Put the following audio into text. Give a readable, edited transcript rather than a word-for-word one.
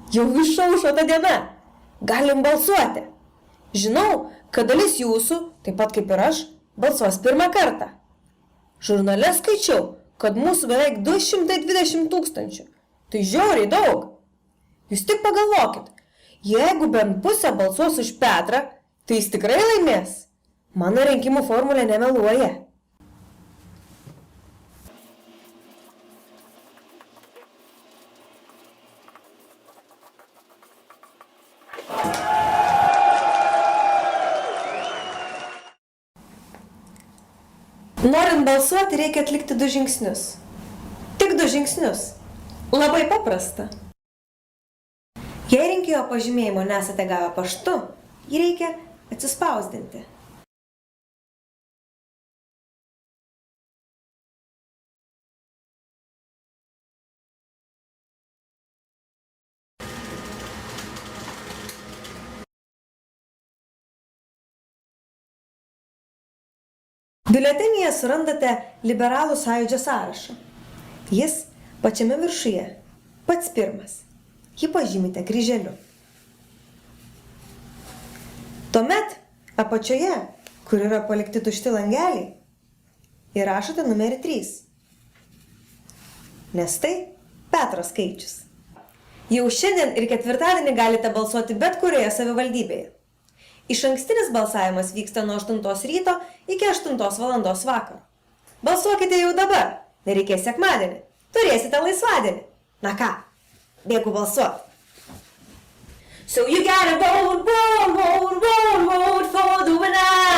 Jau išaušo ta diena. Galim balsuoti. Žinau, kad dalis jūsų, taip pat kaip ir aš, balsuos pirmą kartą. Žurnale skaičiau, kad mūsų beveik 220 000. Tai žiauriai daug. Jūs tik pagalvokit, jeigu bent pusė balsuos už Petrą, tai jis tikrai laimės. Mano rinkimų formulė nemeluoja. Norint balsuoti, reikia atlikti 2 žingsnius. Tik 2 žingsnius. Labai paprasta. Jei rinkėjo pažymėjimo nesate gavę paštu, jį reikia atsispausdinti. Biuletenyje surandate liberalų sąjūdžio sąrašą. Jis pačiame viršuje, pats pirmas. Jį pažymite kryželiu. Tuomet apačioje, kur yra palikti tušti langeliai, įrašote numerį 3. Nes tai Petro skaičius. Jau šiandien ir ketvirtadienį galite balsuoti bet kurioje savivaldybėje. Išankstinis balsavimas vyksta nuo 8 ryto iki 8 valandos vakaro. Balsuokite jau dabar, nereikės sekmadienį, turėsite laisvadienį. Na ką, bėgu balsuoti. So you gotta vote, vote, vote, vote, vote for the winner.